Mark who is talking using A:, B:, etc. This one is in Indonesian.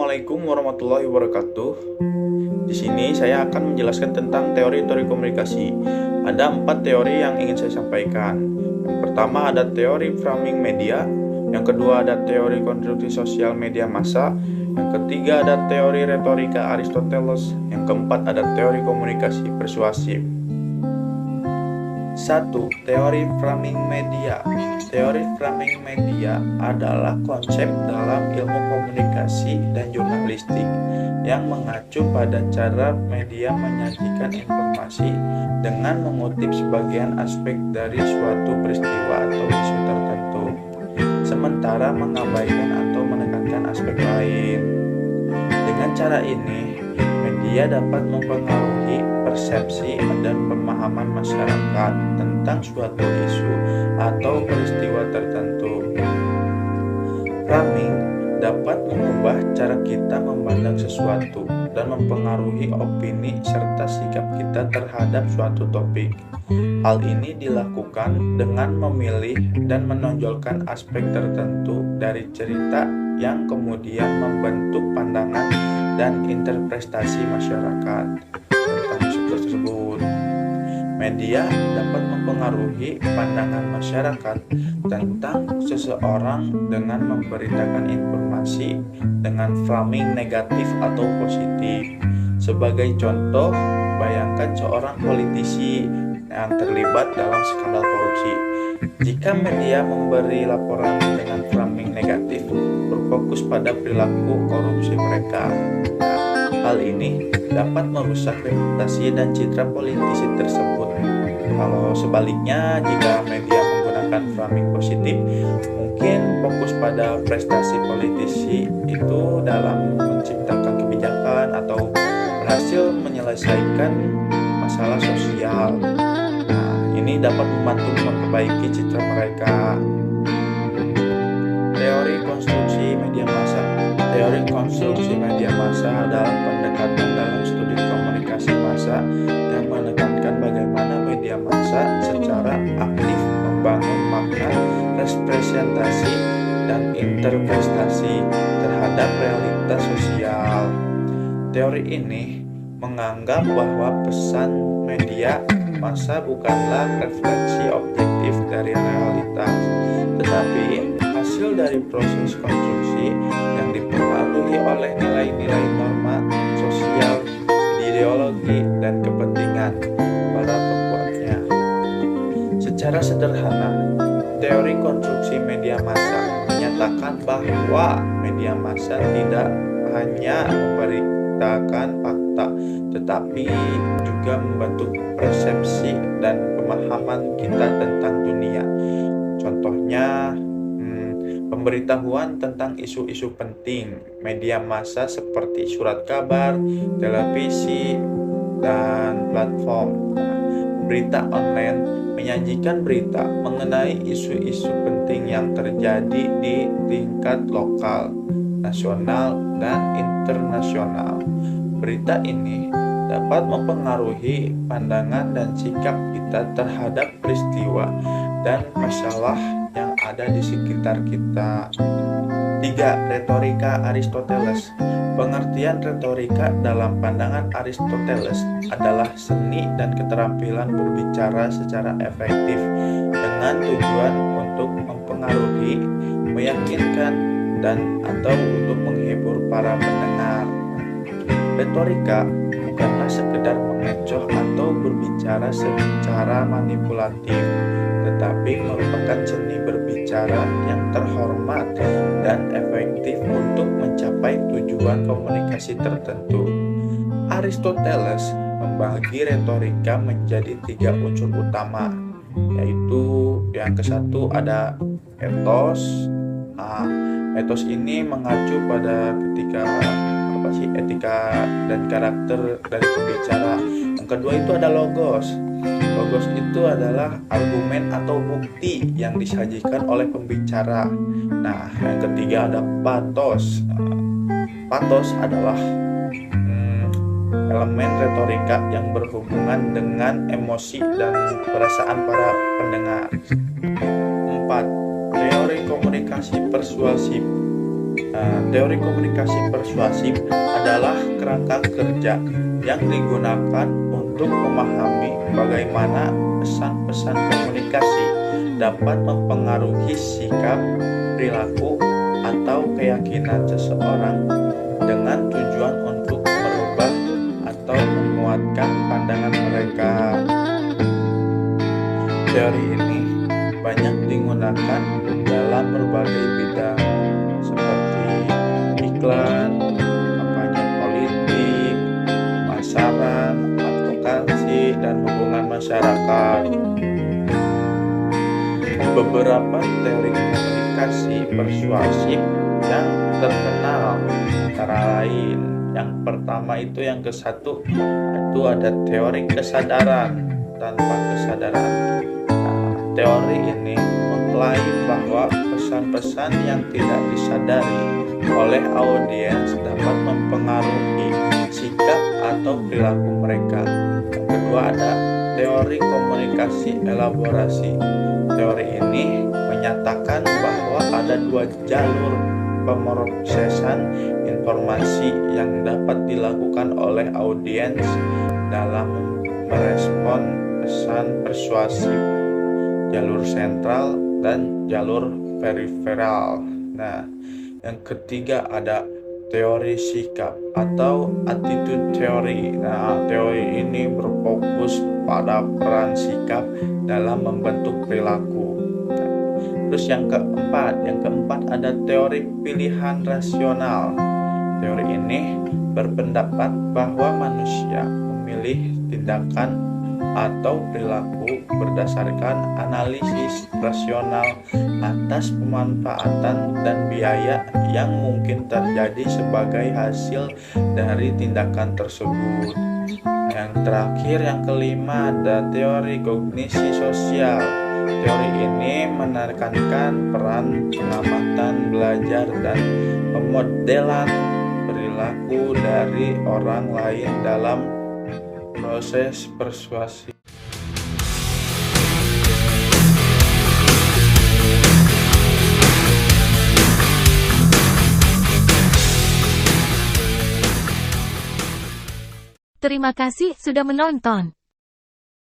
A: Assalamualaikum warahmatullahi wabarakatuh. Di sini saya akan menjelaskan tentang teori-teori komunikasi. Ada 4 teori yang ingin saya sampaikan. Yang pertama ada teori framing media, yang kedua ada teori konstruksi sosial media massa, yang ketiga ada teori retorika Aristoteles, yang keempat ada teori komunikasi persuasif. 1. Teori framing media. Teori framing media adalah konsep dalam ilmu komunikasi dan jurnalistik yang mengacu pada cara media menyajikan informasi dengan mengutip sebagian aspek dari suatu peristiwa atau isu tertentu, sementara mengabaikan atau menekankan aspek lain. Dengan cara ini, media dapat mempengaruhi persepsi dan pemahaman masyarakat tentang suatu isu atau peristiwa tertentu. Framing dapat mengubah cara kita memandang sesuatu dan mempengaruhi opini serta sikap kita terhadap suatu topik. Hal ini dilakukan dengan memilih dan menonjolkan aspek tertentu dari cerita yang kemudian membentuk pandangan dan interpretasi masyarakat tentang isu tersebut. Media dapat mempengaruhi pandangan masyarakat tentang seseorang dengan memberitakan informasi dengan framing negatif atau positif. Sebagai contoh, bayangkan seorang politisi yang terlibat dalam skandal korupsi. Jika media memberi laporan dengan framing negatif, berfokus pada perilaku korupsi mereka. Hal ini dapat merusak reputasi dan citra politisi tersebut. Kalau sebaliknya, jika media menggunakan framing positif, mungkin fokus pada prestasi politisi itu dalam menciptakan kebijakan atau berhasil menyelesaikan masalah sosial. Nah, ini dapat membantu memperbaiki citra mereka. Teori konstruksi media massa. Teori konstruksi media massa adalah pendekatan dalam studi komunikasi massa yang menekankan bagaimana media massa secara aktif membangun makna, representasi, dan interpretasi terhadap realitas sosial. Teori ini menganggap bahwa pesan media massa bukanlah refleksi objektif dari realitas, tetapi hasil dari proses konstruksi yang dipengaruhi oleh nilai-nilai norma sosial, ideologi, dan kepentingan para pembuatnya. Secara sederhana, teori konstruksi media massa menyatakan bahwa media massa tidak hanya memberitakan fakta, tetapi juga membentuk persepsi dan pemahaman kita tentang dunia. Contohnya, pemberitahuan tentang isu-isu penting. Media massa seperti surat kabar, televisi, dan platform. Berita online menyajikan berita mengenai isu-isu penting yang terjadi di tingkat lokal, nasional, dan internasional. Berita ini dapat mempengaruhi pandangan dan sikap kita terhadap peristiwa dan masalah yang ada di sekitar kita. 3. Retorika Aristoteles. Pengertian retorika dalam pandangan Aristoteles adalah seni dan keterampilan berbicara secara efektif dengan tujuan untuk mempengaruhi, meyakinkan, dan atau untuk menghibur para pendengar. Retorika bukanlah sekedar mengecoh atau berbicara secara manipulatif, tetapi merupakan seni berbicara yang terhormat dan efektif untuk mencapai tujuan komunikasi tertentu. Aristoteles membagi retorika menjadi 3 unsur utama, yaitu yang ke-1 ada ethos. Ethos ini mengacu pada etika dan karakter dari pembicara. Yang kedua itu ada logos. Logos itu adalah argumen atau bukti yang disajikan oleh pembicara. Nah, yang ketiga ada pathos. Pathos adalah elemen retorika yang berhubungan dengan emosi dan perasaan para pendengar. 4. Teori komunikasi persuasif. Teori komunikasi persuasif adalah kerangka kerja yang digunakan untuk memahami bagaimana pesan-pesan komunikasi dapat mempengaruhi sikap, perilaku, atau keyakinan seseorang dengan tujuan untuk merubah atau menguatkan pandangan mereka. Teori ini banyak digunakan dalam berbagai bidang seperti iklan, kampanye politik, pemasaran, advokasi, dan hubungan masyarakat. Beberapa teori komunikasi persuasif yang terkenal antara lain, yang pertama itu yang ke-1 itu ada teori kesadaran tanpa kesadaran. Teori ini mengklaim bahwa pesan-pesan yang tidak disadari oleh audiens dapat mempengaruhi sikap atau perilaku mereka. Yang kedua ada teori komunikasi elaborasi. Teori ini menyatakan bahwa ada 2 jalur pemrosesan informasi yang dapat dilakukan oleh audiens dalam merespon pesan persuasif, jalur sentral dan jalur periferal. Nah, yang ketiga ada teori sikap atau attitude theory. Nah, teori ini berfokus pada peran sikap dalam membentuk perilaku. Terus yang keempat ada teori pilihan rasional. Teori ini berpendapat bahwa manusia memilih tindakan atau perilaku berdasarkan analisis rasional atas pemanfaatan dan biaya yang mungkin terjadi sebagai hasil dari tindakan tersebut. Yang terakhir, yang kelima, ada teori kognisi sosial. Teori ini menekankan peran pengamatan, belajar, dan pemodelan perilaku dari orang lain dalam proses persuasi.
B: Terima kasih sudah menonton.